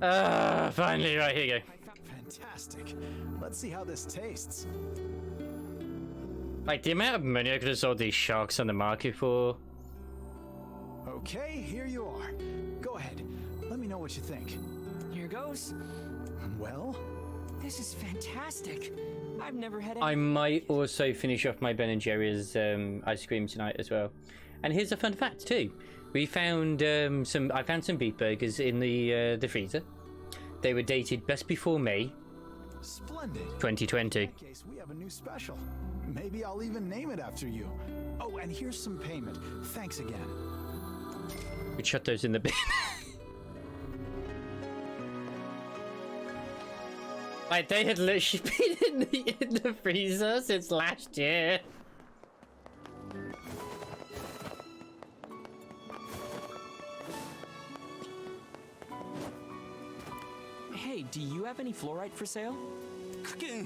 Finally, right, here you go. Fantastic. Let's see how this tastes. Like, the amount of money I could have sold these sharks on the market for. Okay, here you are. Go ahead. Let me know what you think. Here goes. Well? This is fantastic. I've never had any. I might also finish off my Ben & Jerry's ice cream tonight as well. And here's a fun fact too. We found I found some beef burgers in the freezer. They were dated best before May. Splendid. 2020. In that case, we have a new special. Maybe I'll even name it after you. Oh, and here's some payment. Thanks again. We shut those in the bin. Like, they had literally been in the freezer since last year. Hey, do you have any fluorite for sale? I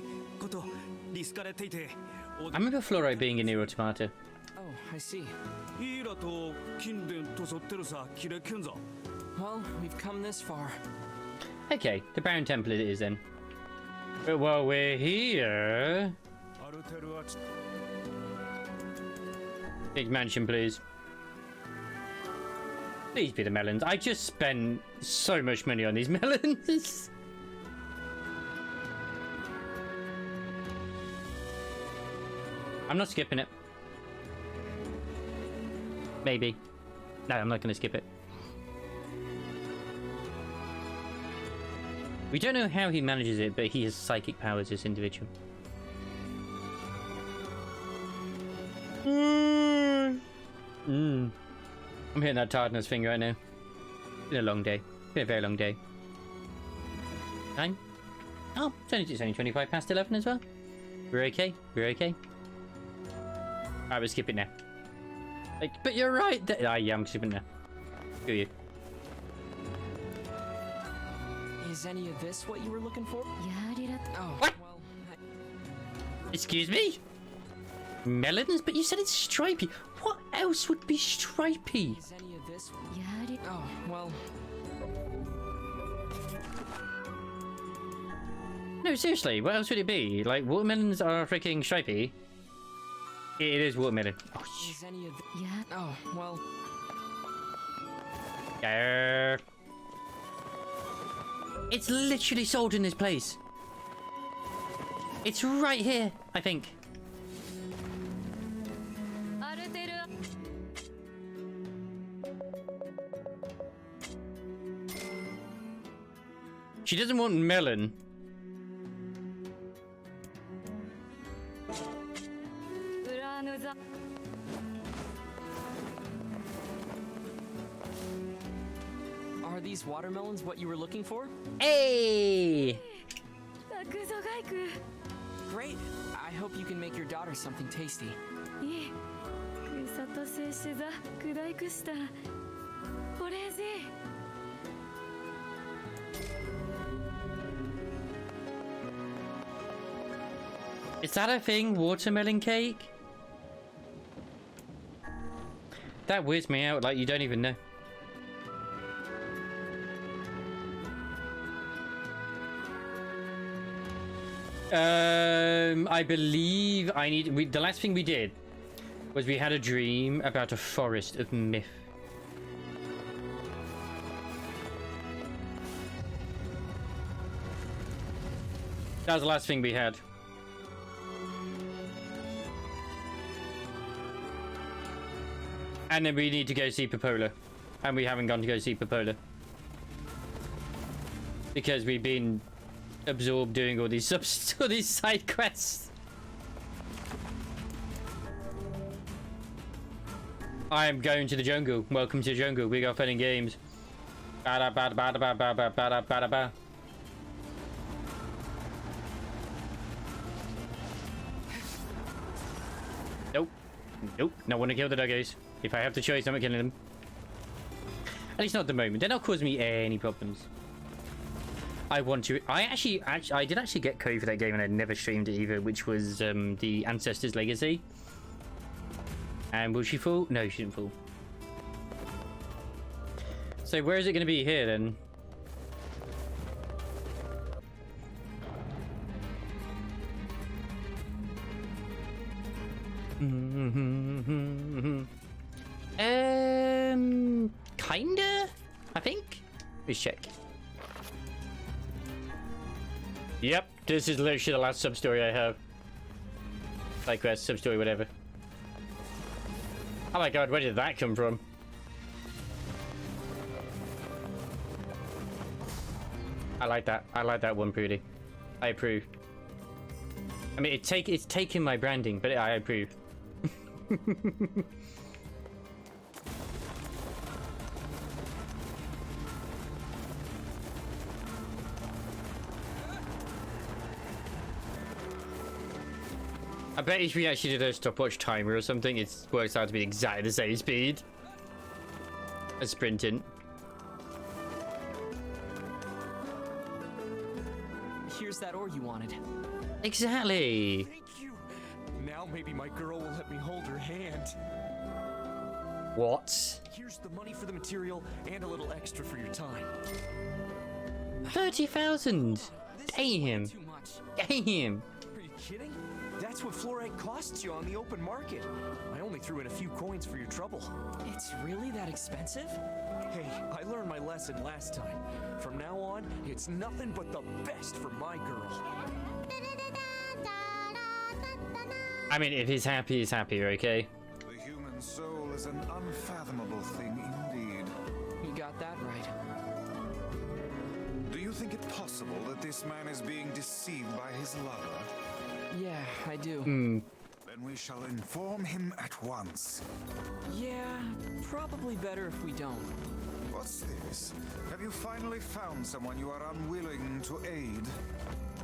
remember fluoride being in Nier Automata. Oh, I see. Well, we've come this far. Okay, the Brown Temple it is then. But while we're here... Big mansion, please. Please be the melons. I just spent so much money on these melons. I'm not skipping it. Maybe. No, I'm not going to skip it. We don't know how he manages it, but he has psychic powers, this individual. I'm hitting that tiredness thing right now. Been a long day. Been a very long day. Time? Oh, it's only 25 past 11 as well. We're okay. We're okay. Alright, we'll skip it now. Like, but you're right. Yeah, I'm skipping now. Screw you. Is any of this what you were looking for? Oh, What? well, Excuse me? Melons? But you said it's stripy. What else would be stripy? is any of this? Oh, well, No, seriously, what else would it be? Like, watermelons are freaking stripy. It is watermelon. Oh, is any of Oh, well, yeah. It's literally sold in this place. It's right here, I think. She doesn't want melon. are these watermelons what you were looking for? Hey! Great. I hope you can make your daughter something tasty. Is that a thing? Watermelon cake? That weirds me out, like you don't even know. I believe the last thing we did was we had a dream about a forest of myth. That was the last thing we had. And then we need to go see Popola. And we haven't gone to go see Popola. Because we've been absorbed doing all these all these side quests. I am going to the jungle. Welcome to the jungle. We got fun and games. Bada bada bada bada bada bada bada bada. Nope. Nope. Not want to kill the doggos. If I have the choice, I'm not killing them. At least not at the moment. They're not causing me any problems. I want to. I did actually get code for that game, and I never streamed it either, which was the Ancestors Legacy. And will she fall? No, she didn't fall. So where is it going to be here then? Kinda, I think. Let's check. Yep, this is literally the last sub-story I have. Like quest, sub-story, whatever. Oh my god, where did that come from? I like that. I like that one, Prudy. I approve. I mean, it's taking my branding, but I approve. I bet if we actually did a stopwatch timer or something, it works out to be exactly the same speed as sprinting. Here's that ore you wanted. Exactly. Thank you. Now maybe my girl will let me hold her hand. What? Here's the money for the material and a little extra for your time. 30,000. Damn. Too much. Damn. Are you kidding? That's what fluorite costs you on the open market. I only threw in a few coins for your trouble. It's really that expensive? Hey, I learned my lesson last time. From now on, it's nothing but the best for my girl. I mean, if he's happy, okay? The human soul is an unfathomable thing indeed. You got that right. Do you think it possible that this man is being deceived by his lover? Yeah, I do. Then we shall inform him at once. Yeah, probably better if we don't. What's this? Have you finally found someone you are unwilling to aid?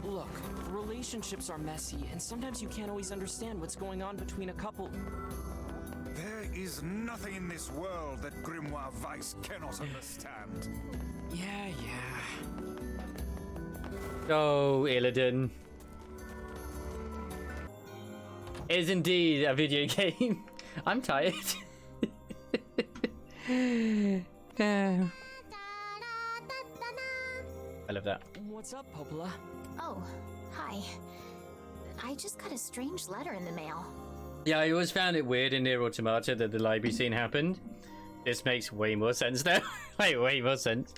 Look, relationships are messy, and sometimes you can't always understand what's going on between a couple. There is nothing in this world that Grimoire Weiss cannot understand. Yeah. Oh, Illidan. Is indeed a video game. I'm tired. I love that. What's up, Popola? Oh, hi. I just got a strange letter in the mail. Yeah, I always found it weird in Nier Automata that the library scene happened. This makes way more sense now. Like, way more sense.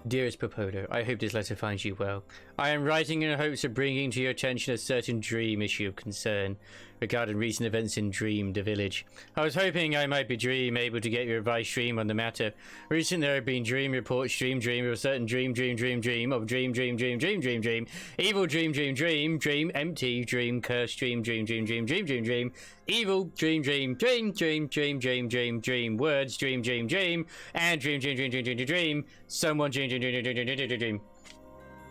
Dearest Popolo, I hope this letter finds you well. I am writing in hopes of bringing to your attention a certain dream issue of concern regarding recent events in Dream, the village. I was hoping I might be able to get your advice on the matter. Recently there have been dream reports, dream of a certain dream, evil dream, empty dream, cursed dream, evil dream, words, dream, and dream, someone dream.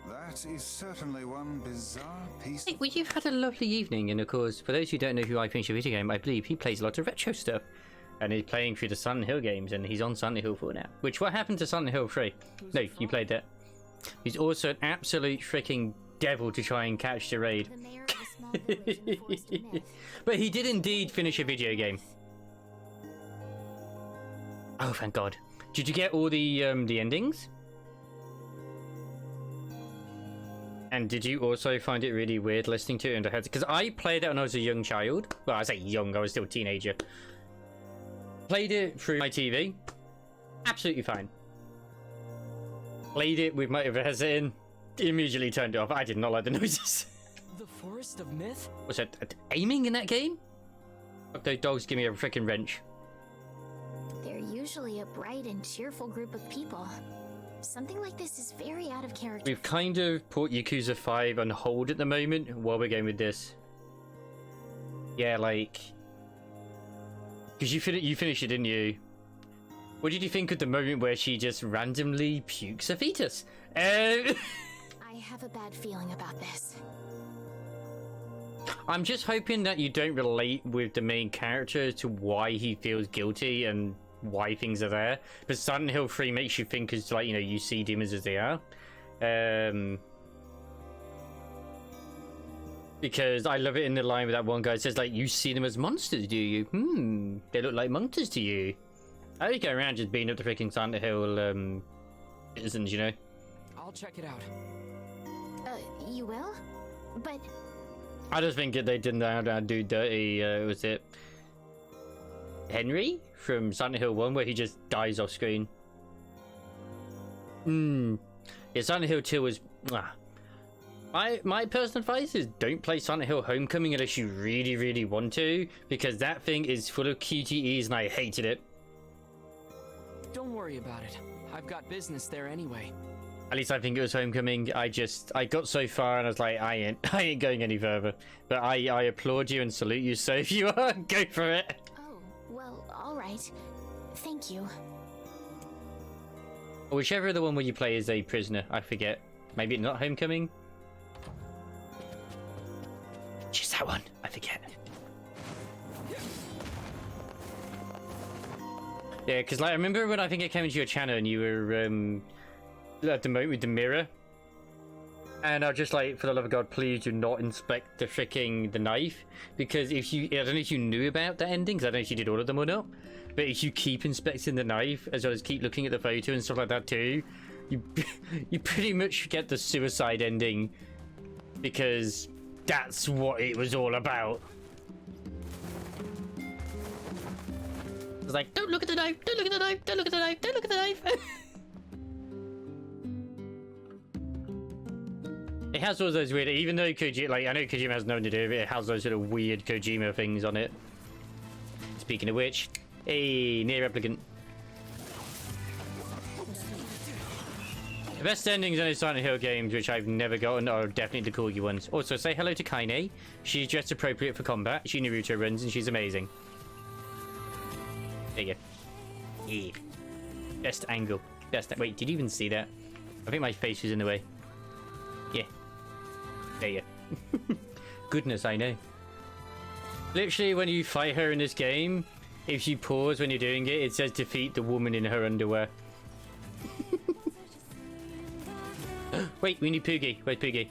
That is certainly one bizarre piece. Hey, well, you've had a lovely evening, and of course, for those who don't know who I finished a video game, I believe he plays a lot of retro stuff. And he's playing through the Silent Hill games, and he's on Silent Hill 4 now. Which, what happened to Silent Hill 3? No, you played that. He's also an absolute freaking devil to try and catch the raid. The mayor of a small village in the forest of myth. But he did indeed finish a video game. Oh, thank God. Did you get all the endings? And did you also find it really weird listening to it in the head? Because I played it when I was a young child. Well, I say young, I was still a teenager. Played it through my TV. Absolutely fine. Played it with my headset in. Immediately turned it off. I did not like the noises. The Forest of Myth? Was that aiming in that game? Fuck, those dogs give me a freaking wrench. They're usually a bright and cheerful group of people. Something like this is very out of character. We've kind of put Yakuza 5 on hold at the moment while we're going with this. Yeah, like... Because you finished it, didn't you? What did you think of the moment where she just randomly pukes a fetus? I have a bad feeling about this. I'm just hoping that you don't relate with the main character to why he feels guilty and why things are there. But Silent Hill 3 makes you think as, like, you know, you see demons as they are. Because I love it in the line with that one guy says, like, you see them as monsters, do you? They look like monsters to you. I would go around just beating up the freaking Silent Hill citizens, you know? I'll check it out. You will? But I just think they didn't know how to do dirty. Was it Henry from Silent Hill 1 where he just dies off screen? Yeah, Silent Hill 2 was... My personal advice is don't play Silent Hill Homecoming unless you really, really want to, because that thing is full of QTEs and I hated it. Don't worry about it. I've got business there anyway. At least I think it was Homecoming. I got so far and I was like, I ain't going any further. But I applaud you and salute you, so if you are, go for it. Oh, well, alright. Thank you. Whichever the one where you play as a prisoner, I forget. Maybe it's not Homecoming? Just that one, I forget. Yeah, because like I remember when I think I came into your channel and you were at the moment with the mirror, and I was just like, for the love of God, please do not inspect the knife, because if you, I don't know if you knew about the endings, I don't know if you did all of them or not, but if you keep inspecting the knife as well as keep looking at the photo and stuff like that too, you pretty much get the suicide ending, because that's what it was all about. I was like, don't look at the knife, don't look at the knife, don't look at the knife, don't look at the knife. It has all those weird, even though Kojima, like, I know Kojima has nothing to do with it, it has those sort of weird Kojima things on it. Speaking of which, hey, Nier Replicant. The best endings in those Silent Hill games, which I've never gotten, are definitely the Corgi ones. Also, say hello to Kaine. She's dressed appropriate for combat. She Naruto runs, and she's amazing. There you go. Yeah. Best angle. Wait, did you even see that? I think my face was in the way. Yeah. There you go. Goodness, I know. Literally, when you fight her in this game, if you pause when you're doing it, it says defeat the woman in her underwear. Wait, we need Poogie. Where's Poogie?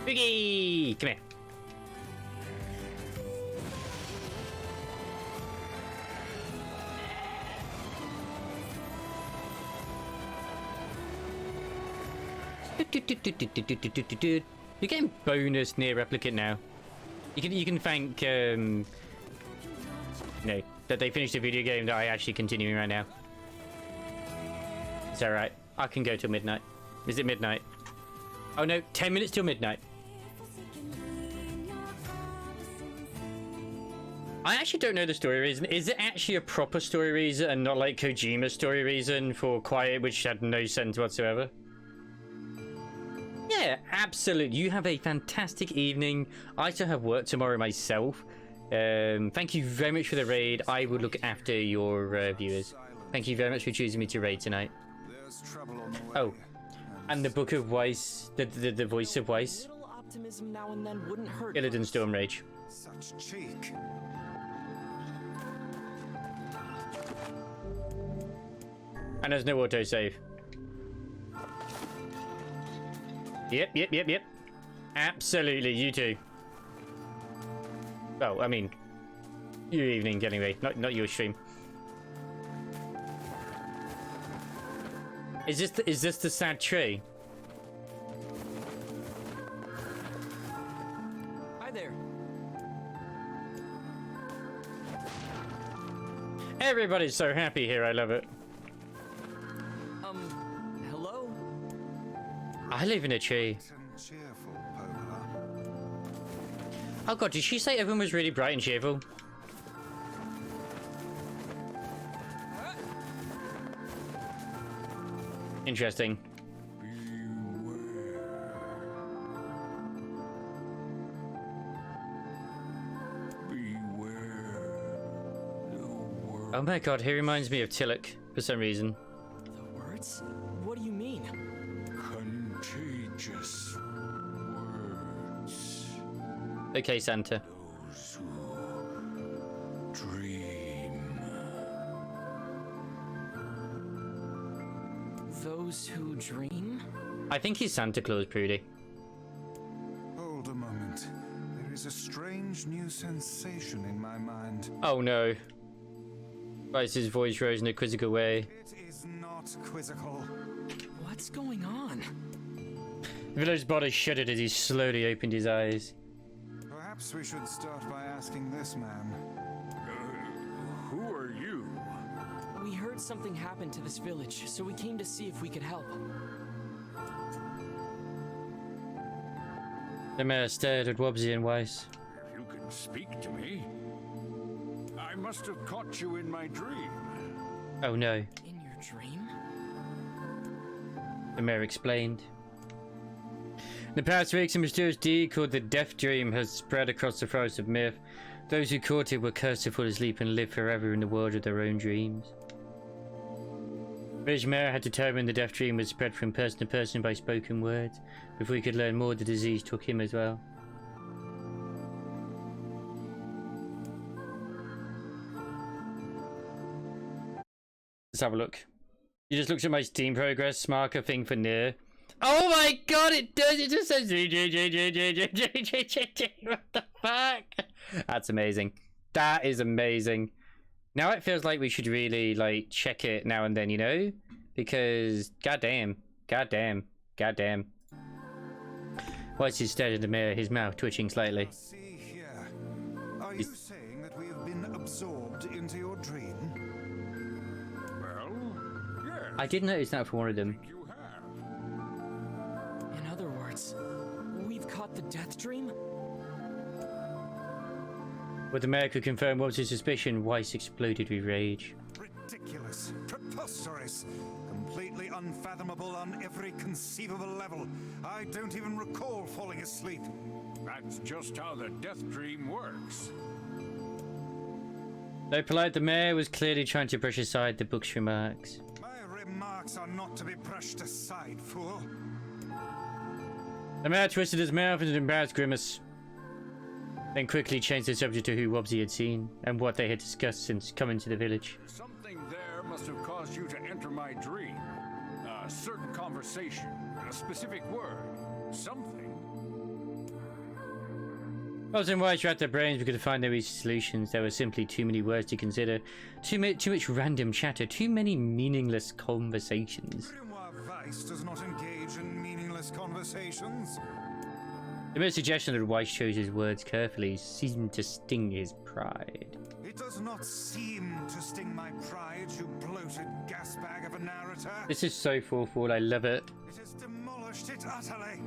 Poogie! Come here. You're getting bonus Nier Replicant now. You can thank that they finished a video game that I actually continuing right now. Is that right? I can go till midnight. Is it midnight? Oh no, 10 minutes till midnight. I actually don't know the story reason. Is it actually a proper story reason and not like Kojima's story reason for Quiet, which had no sense whatsoever? Yeah, absolutely. You have a fantastic evening. I still have work tomorrow myself. Thank you very much for the raid. I will look after your viewers. Thank you very much for choosing me to raid tonight. Oh, and the Book of Weiss, the voice of Weiss. Illidan Storm Rage. Such cheek. And there's no autosave. Yep. Absolutely, you too. Well, I mean, your evening anyway, not your stream. Is this the sad tree? Hi there. Everybody's so happy here. I love it. Hello? I live in a tree. Oh god, did she say everyone was really bright and cheerful? Interesting. Oh my god, he reminds me of Tillich for some reason. The words? What do you mean? Contagious words. Okay, Santa. Those who dream. Those who dream? I think he's Santa Claus, Prudy. Hold a moment. There is a strange new sensation in my mind. Oh no. His voice rose in a quizzical way. It is not quizzical. What's going on? The village's body shuddered as he slowly opened his eyes. Perhaps we should start by asking this man. Who are you? We heard something happened to this village, so we came to see if we could help. The mayor stared at Wobbsy and Weiss. If you can speak to me, I must have caught you in my dream. Oh no, In your dream? the mayor explained. In the past weeks, a mysterious deed called the Death Dream has spread across the forest of myth. Those who caught it were cursed to fall asleep and live forever in the world of their own dreams. The village mayor had determined the Death Dream would spread from person to person by spoken words. Before he could learn more, the disease took him as well. Let's have a look. You just looked at my Steam progress marker thing for Nier. Oh my god, it does! It just says what the fuck? That's amazing. That is amazing. Now it feels like we should really like check it now and then, you know? Because goddamn. Weiss stared at the mirror, his mouth twitching slightly. See here. Are you saying that we have been absorbed into your dream? Well, yes. I did notice that for one of them. You have. In other words, we've caught the death dream? But the mayor could confirm what was his suspicion. Weiss exploded with rage. Ridiculous. Preposterous. Completely unfathomable on every conceivable level. I don't even recall falling asleep. That's just how the death dream works. Though polite, the mayor was clearly trying to brush aside the book's remarks. My remarks are not to be brushed aside, fool. The mayor twisted his mouth into an embarrassed grimace, then quickly changed the subject to who Wobbsy had seen and what they had discussed since coming to the village. Something there must have caused you to enter my dream. A certain conversation, a specific word, something. Wobbsy and Weiss racked their brains but could find no easy solutions. There were simply too many words to consider, too much random chatter, too many meaningless conversations. Grimoire Weiss does not engage in meaningless conversations. The mere suggestion that Weiss chose his words carefully seemed to sting his pride. It does not seem to sting my pride, you bloated gasbag of a narrator. This is so thoughtful, I love it. It has demolished it utterly.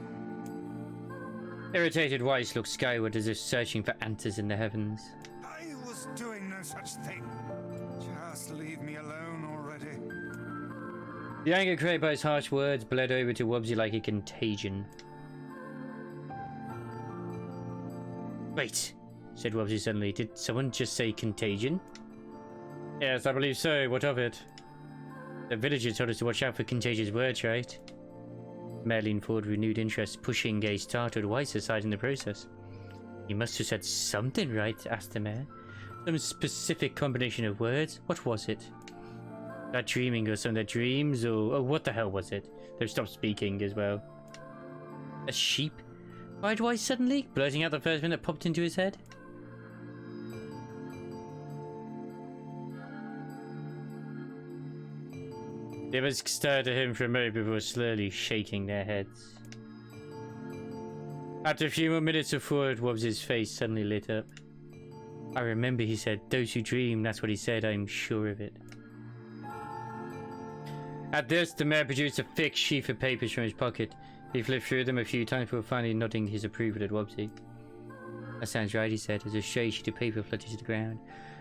Irritated Weiss looked skyward as if searching for answers in the heavens. I was doing no such thing. Just leave me alone already. The anger created by his harsh words bled over to Wobbsy like a contagion. Wait, said Wobbsy suddenly. Did someone just say contagion? Yes, I believe so. What of it? The villagers told us to watch out for contagious words, right? Mayor leaned forward with renewed interest, pushing a startled Weiss aside in the process. You must have said something right, asked the mayor. Some specific combination of words? What was it? That dreaming or some of their dreams, or what the hell was it? They've stopped speaking as well. A sheep? Cried Weiss suddenly, blurting out the first thing that popped into his head. The others stared at him for a moment before slowly shaking their heads. After a few more minutes of thought, Wobbsy's face suddenly lit up. I remember, he said. Those who dream, that's what he said, I'm sure of it. At this, the mayor produced a thick sheaf of papers from his pocket. He flipped through them a few times before finally nodding his approval at Wobbsy. That sounds right, he said, as a stray sheet of paper fluttered to the ground.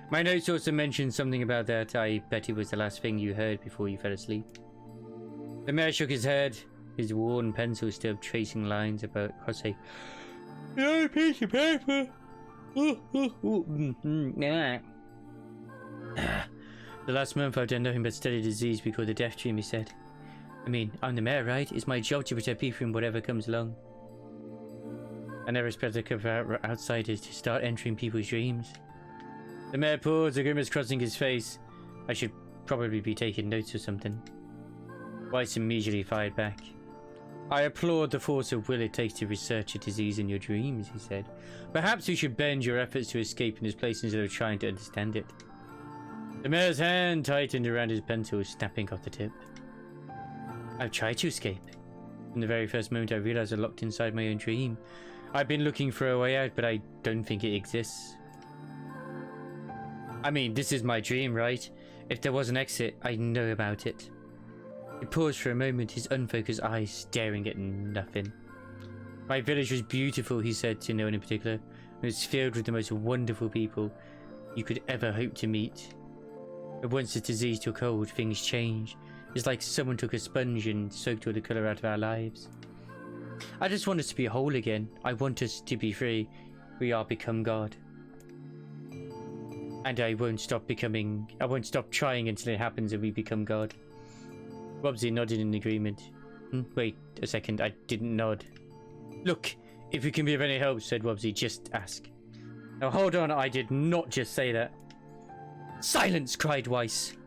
My notes also mentioned something about that. I bet it was the last thing you heard before you fell asleep. The mayor shook his head, his worn pencil still tracing lines across a piece of paper. The last month I've done nothing but study disease because the death dream, he said. I mean, I'm the mayor, right? It's my job to protect people from whatever comes along. I never expected to cover outsiders to start entering people's dreams. The mayor paused, a grimace crossing his face. I should probably be taking notes or something. Weiss immediately fired back. I applaud the force of will it takes to research a disease in your dreams, he said. Perhaps you should bend your efforts to escape in this place instead of trying to understand it. The mayor's hand tightened around his pencil, snapping off the tip. I've tried to escape. From the very first moment I realized I locked inside my own dream. I've been looking for a way out, but I don't think it exists. I mean, this is my dream, right? If there was an exit, I know about it. He paused for a moment, his unfocused eyes staring at nothing. My village was beautiful, he said, to no one in particular. It was filled with the most wonderful people you could ever hope to meet. But once the disease took hold, things changed. It's like someone took a sponge and soaked all the colour out of our lives. I just want us to be whole again. I want us to be free. We are become God. And I won't stop trying until it happens and we become God. Wobsy nodded in agreement. Wait a second, I didn't nod. Look, if you can be of any help, said Wobsy, just ask. Now hold on, I did not just say that. Silence, cried Weiss.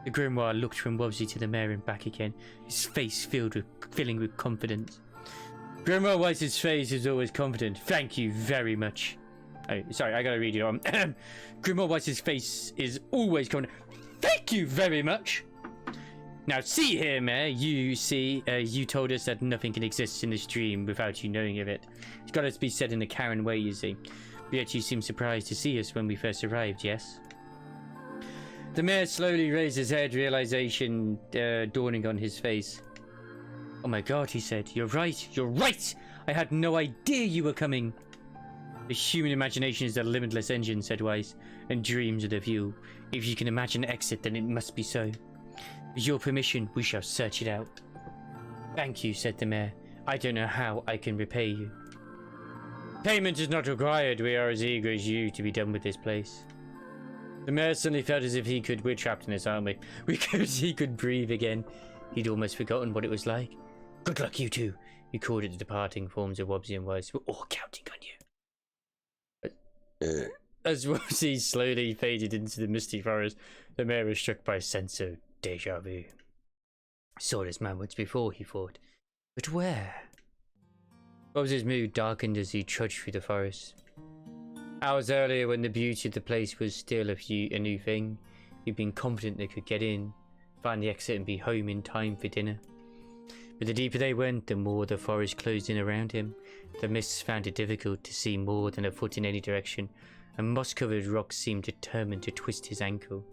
The grimoire looked from Wobsy to the mayor and back again, his face filling with confidence. Grimoire Weiss's face is always confident. Thank you very much. Oh, sorry, I gotta read you on. Grimoire Weiss's face is always confident. Thank you very much. Now see here, Mayor, you told us that nothing can exist in this dream without you knowing of it. It's got to be said in a Karen way, you see. But yet you seem surprised to see us when we first arrived, yes? The mayor slowly raised his head, realization dawning on his face. Oh my god, he said. You're right! I had no idea you were coming! The human imagination is a limitless engine, said Weiss, and dreams are the fuel. If you can imagine an exit, then it must be so. With your permission, we shall search it out. Thank you, said the mayor. I don't know how I can repay you. Payment is not required. We are as eager as you to be done with this place. The mayor suddenly felt as if we're trapped in this, aren't we? He could breathe again. He'd almost forgotten what it was like. Good luck, you two. He called at the departing forms of Wobsy and Weiss. We're all counting on you. As Wobsy slowly faded into the misty forest, the mayor was struck by a sense of deja vu. I saw this man once before, he thought. But where? Wobsy's mood darkened as he trudged through the forest. Hours earlier, when the beauty of the place was still a new thing, he'd been confident they could get in, find the exit and be home in time for dinner. But the deeper they went, the more the forest closed in around him. The mists found it difficult to see more than a foot in any direction, and moss-covered rocks seemed determined to twist his ankle.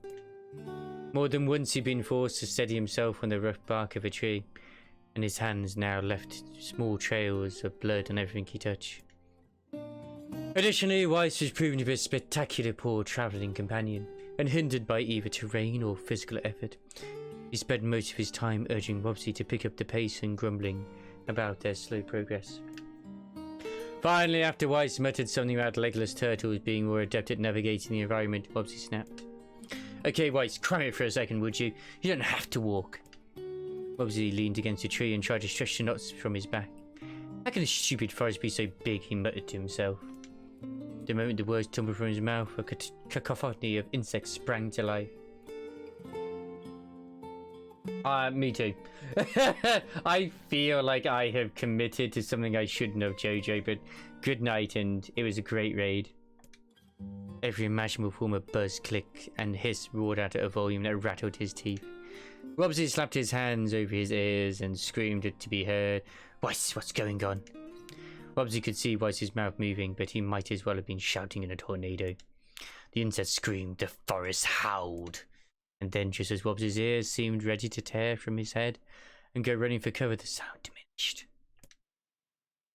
More than once he'd been forced to steady himself on the rough bark of a tree, and his hands now left small trails of blood on everything he touched. Additionally, Weiss was proving to be a spectacular poor travelling companion, unhindered by either terrain or physical effort. He spent most of his time urging Wobsy to pick up the pace and grumbling about their slow progress. Finally, after Weiss muttered something about legless turtles being more adept at navigating the environment, Wobsy snapped. Okay, Weiss, cram it for a second, would you? You don't have to walk. Wobsy leaned against a tree and tried to stretch the knots from his back. How can a stupid forest be so big, he muttered to himself. The moment the words tumbled from his mouth, a cacophony of insects sprang to life. Me too. I feel like I have committed to something I shouldn't have, Jojo, but good night, and it was a great raid. Every imaginable form of buzz, click, and hiss roared out at a volume that rattled his teeth. Wobsy slapped his hands over his ears and screamed to be heard. Weiss, what's going on? Wobsy could see Weiss's mouth moving, but he might as well have been shouting in a tornado. The insect screamed, the forest howled. And then, just as Wobsy's ears seemed ready to tear from his head and go running for cover, the sound diminished.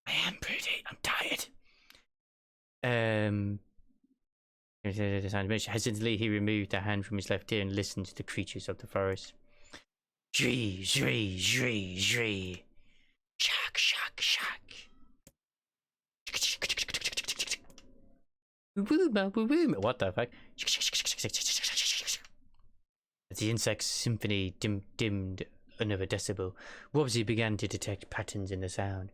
I am pretty. I'm tired. The sound diminished. Hesitantly, he removed a hand from his left ear and listened to the creatures of the forest. Zhree, zhree, zhree, zhree. Shack, shack, shack. What the fuck? As the insect's symphony dimmed another decibel, Wobsy began to detect patterns in the sound.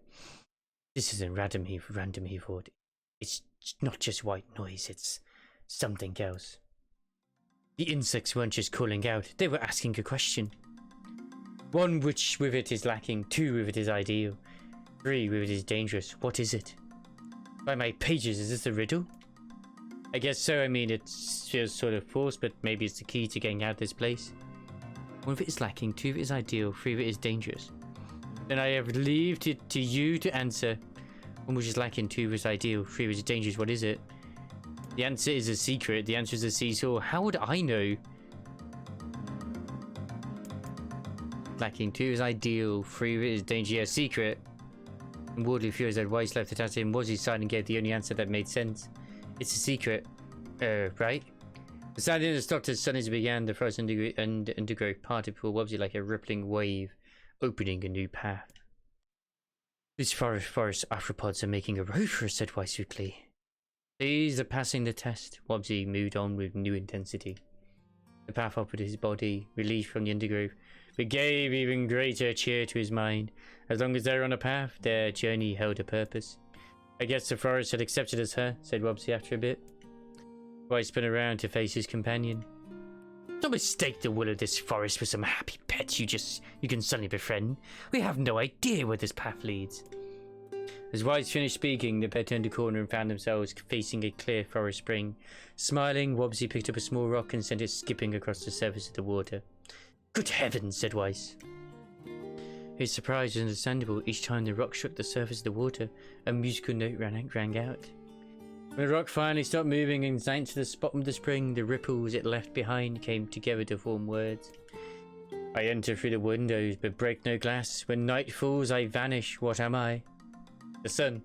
This isn't random, he thought. It's not just white noise, it's something else. The insects weren't just calling out, they were asking a question. 1, which with it is lacking. 2, with it is ideal. 3, with it is dangerous. What is it? By my pages, is this a riddle? I guess so. I mean, it feels sort of forced, but maybe it's the key to getting out of this place. 1 of it is lacking, 2 of it is ideal, 3 of it is dangerous. Then I have leaved it to you to answer. One which is lacking, 2 was ideal, 3 was dangerous. What is it? The answer is a secret. The answer is a seesaw. How would I know? Lacking, 2 is ideal, 3 is danger. Yeah, secret. And Wardley fears that Weiss left it at him. Was his side and gave the only answer that made sense. It's a secret. Right? The sound in the doctor's suddenly began. The frozen undergrowth parted before Wobbsy like a rippling wave, opening a new path. These forest arthropods are making a road for us, said Weiss weakly. These are passing the test. Wobbsy moved on with new intensity. The path offered his body, relief from the undergrowth, but gave even greater cheer to his mind. As long as they were on a path, their journey held a purpose. I guess the forest had accepted us, huh? Said Wobbsy after a bit. Weiss spun around to face his companion. Don't mistake the will of this forest for some happy pets you can suddenly befriend. We have no idea where this path leads. As Weiss finished speaking, the pair turned a corner and found themselves facing a clear forest spring. Smiling, Wobbsy picked up a small rock and sent it skipping across the surface of the water. Good heavens, said Weiss. His surprise was understandable. Each time the rock struck the surface of the water, a musical note rang out. When the rock finally stopped moving and sank to the bottom of the spring, the ripples it left behind came together to form words. I enter through the windows, but break no glass. When night falls, I vanish. What am I? The sun.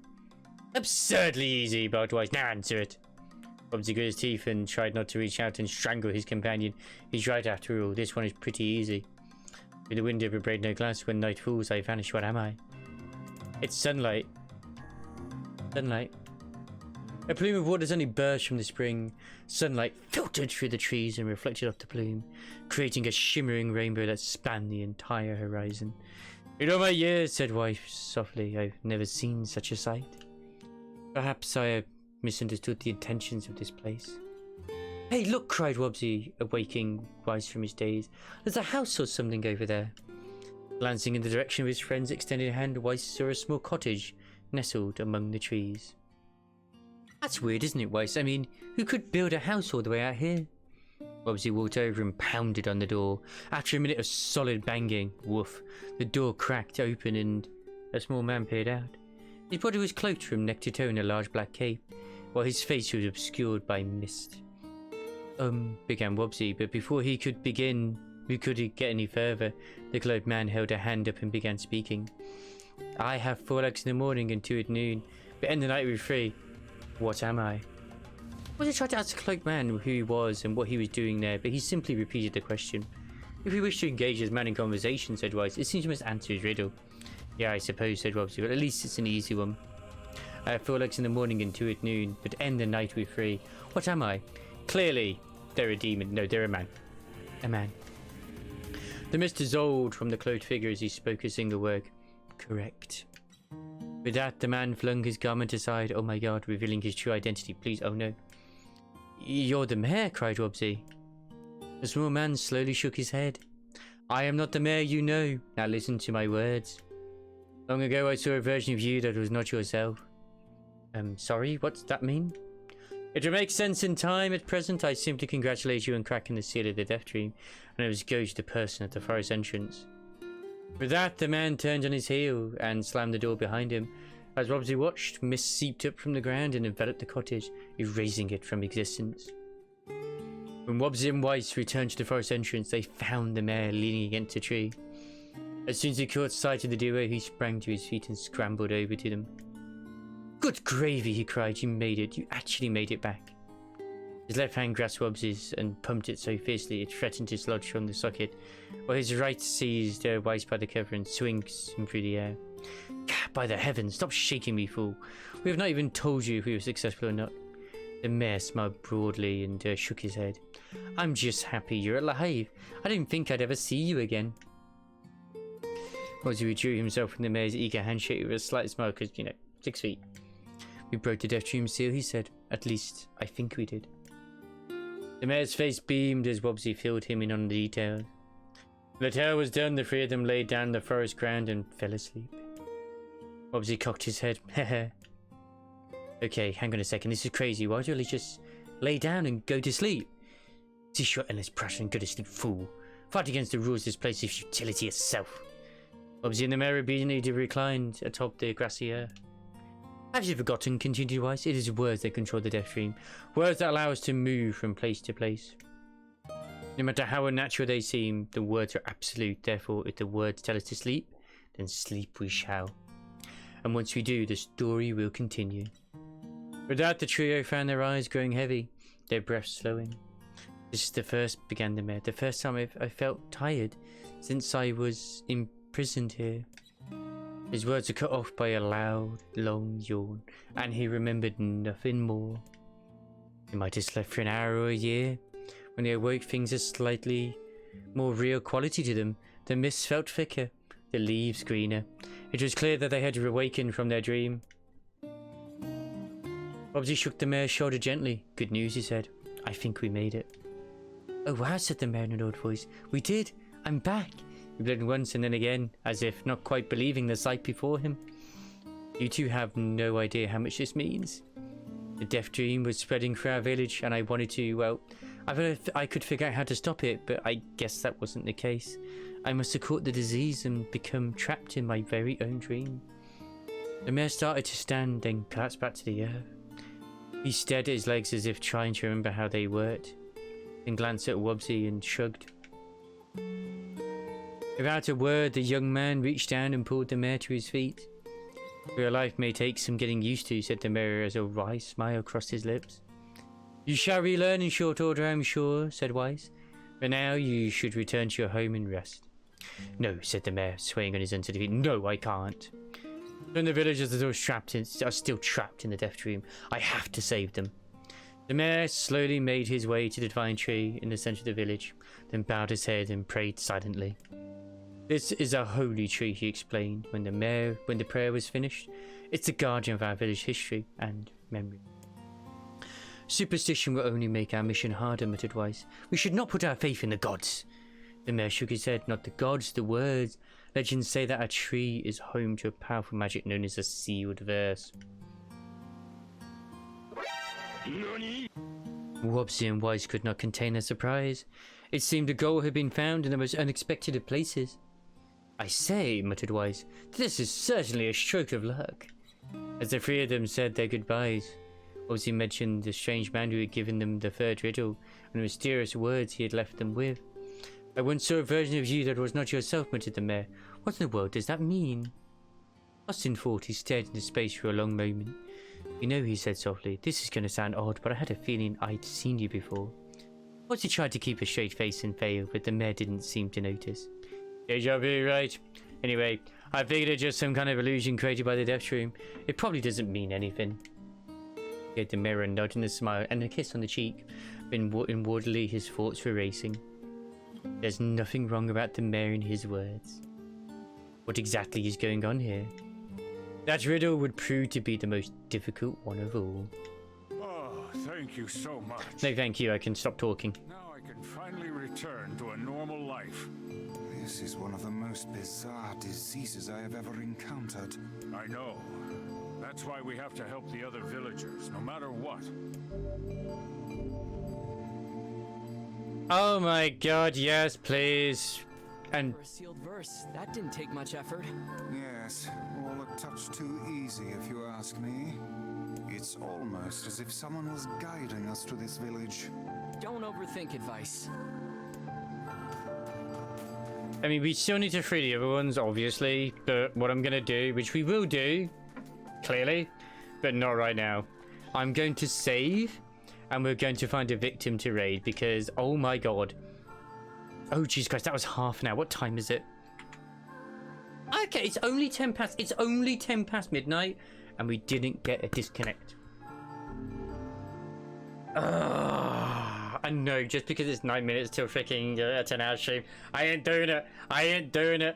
Absurdly easy, barked Weiss. Now answer it. Wobbsy grit his teeth and tried not to reach out and strangle his companion. He's right after all. This one is pretty easy. Through the window, but break no glass. When night falls, I vanish. What am I? It's sunlight. Sunlight. A plume of water suddenly burst from the spring. Sunlight filtered through the trees and reflected off the plume, creating a shimmering rainbow that spanned the entire horizon. In all my years, said Weiss softly, I've never seen such a sight. Perhaps I have misunderstood the intentions of this place. Hey, look, cried Wobbsy, awaking Weiss from his daze. There's a house or something over there. Glancing in the direction of his friend's extended hand, Weiss saw a small cottage nestled among the trees. That's weird, isn't it, Weiss? I mean, who could build a house all the way out here? Wobbsy walked over and pounded on the door. After a minute of solid banging, woof, the door cracked open and a small man peered out. His body was cloaked from neck to toe in a large black cape, while his face was obscured by mist. Began Wobbsy, but before he could get any further, the cloaked man held a hand up and began speaking. I have 4 legs in the morning and 2 at noon, but end the night with 3. What am I? Wobbsy tried to ask the cloaked man who he was and what he was doing there, but he simply repeated the question. If you wish to engage this man in conversation, said Weiss, it seems you must answer his riddle. Yeah, I suppose, said Wobbsy, but at least it's an easy one. I have 4 legs in the morning and 2 at noon, but end the night with 3. What am I? Clearly, they're a demon. No, they're a man. A man. The mist dissolved from the cloaked figure as he spoke a single word. Correct. With that, the man flung his garment aside. Oh my god, revealing his true identity. Please, oh no. You're the mayor, cried Wobbsy. The small man slowly shook his head. I am not the mayor you know. Now listen to my words. Long ago I saw a version of you that was not yourself. Sorry, what's that mean? It will make sense in time. At present, I simply congratulate you on cracking the seal of the Death Dream, and I was go to the person at the forest entrance. With that, the man turned on his heel and slammed the door behind him. As Wobbsy watched, mist seeped up from the ground and enveloped the cottage, erasing it from existence. When Wobbsy and Weiss returned to the forest entrance, they found the mayor leaning against a tree. As soon as he caught sight of the duo, he sprang to his feet and scrambled over to them. Good gravy, he cried. You made it. You actually made it back. His left hand grasped Wobbsy's and pumped it so fiercely it threatened to dislodge from the socket, while his right seized Weiss by the cover and swings him through the air. By the heavens, stop shaking me, fool. We have not even told you if we were successful or not. The mayor smiled broadly and shook his head. I'm just happy you're alive. I didn't think I'd ever see you again. Wobbsy withdrew himself from the mayor's eager handshake with a slight smile because, 6 feet. We broke the Death Dream seal, he said. At least, I think we did. The mayor's face beamed as Wobbsy filled him in on the details. When the tale was done, the 3 of them laid down on the forest ground and fell asleep. Wobbsy cocked his head. Heh. Okay, hang on a second. This is crazy. Why don't you just lay down and go to sleep? This is your endless passion. Go to sleep, fool. Fight against the rules of this place is futility itself. Obviously, the mayor obediently reclined atop the grassy earth. Have you forgotten, continued Weiss? It is words that control the death dream. Words that allow us to move from place to place. No matter how unnatural they seem, the words are absolute. Therefore, if the words tell us to sleep, then sleep we shall. And once we do, the story will continue. With that, the trio found their eyes growing heavy, their breaths slowing. This is the first, began the mayor, the first time I felt tired since I was imprisoned here. His words were cut off by a loud, long yawn, and he remembered nothing more. He might have slept for an hour or a year. When he awoke, things had slightly more real quality to them. The mists felt thicker, the leaves greener. It was clear that they had awakened from their dream. Bobsy shook the mayor's shoulder gently. Good news, he said. I think we made it. Oh wow, said the mayor in an odd voice. We did. I'm back. He blinked once and then again, as if not quite believing the sight before him. You two have no idea how much this means. The death dream was spreading through our village, and I wanted to, well, I thought I could figure out how to stop it, but I guess that wasn't the case. I must have caught the disease and become trapped in my very own dream. The mayor started to stand, then collapsed back to the earth. He stared at his legs as if trying to remember how they worked, then glanced at Wobbsy and shrugged. Without a word, the young man reached down and pulled the mayor to his feet. Your life may take some getting used to, said the mayor as a wry smile crossed his lips. You shall relearn in short order, I'm sure, said Weiss. For now, you should return to your home and rest. No, said the mayor, swaying on his unsteady feet. No, I can't. When the villagers are still trapped in the death dream, I have to save them. The mayor slowly made his way to the divine tree in the center of the village, then bowed his head and prayed silently. This is a holy tree, he explained when the prayer was finished. It's the guardian of our village history and memory. Superstition will only make our mission harder, muttered Weiss. We should not put our faith in the gods. The mayor shook his head. Not the gods, the words. Legends say that a tree is home to a powerful magic known as a sealed verse. Wobbsy and Weiss could not contain their surprise. It seemed a goal had been found in the most unexpected of places. I say, muttered Weiss, this is certainly a stroke of luck. As the three of them said their goodbyes, Wobbsy mentioned the strange man who had given them the third riddle and the mysterious words he had left them with. I once saw a version of you that was not yourself, muttered the mayor. What in the world does that mean? Austin thought. He stared into space for a long moment. You know, he said softly, this is going to sound odd, but I had a feeling I'd seen you before. Wobbsy tried to keep a straight face and failed, but the mayor didn't seem to notice. Deja vu, right? Anyway, I figured it's just some kind of illusion created by the death dream. It probably doesn't mean anything. He had the mirror and nod and a smile and a kiss on the cheek. Inwardly, his thoughts were racing. There's nothing wrong about the mayor and his words. What exactly is going on here? That riddle would prove to be the most difficult one of all. Oh, thank you so much. No, thank you. I can stop talking. Now I can finally return to a normal life. This is one of the most bizarre diseases I have ever encountered. I know. That's why we have to help the other villagers, no matter what. Oh my god, yes, please. And For a sealed verse, that didn't take much effort. Yes, all a touch too easy if you ask me. It's almost as if someone was guiding us to this village. Don't overthink advice. I mean, we still need to free the other ones, obviously, but what I'm going to do, which we will do, clearly, but not right now. I'm going to save, and we're going to find a victim to raid, because, oh my god. Oh, Jesus Christ, that was half an hour. What time is it? Okay, it's only 10 past midnight, and we didn't get a disconnect. I know, just because it's 9 minutes till freaking a 10-hour stream, I ain't doing it.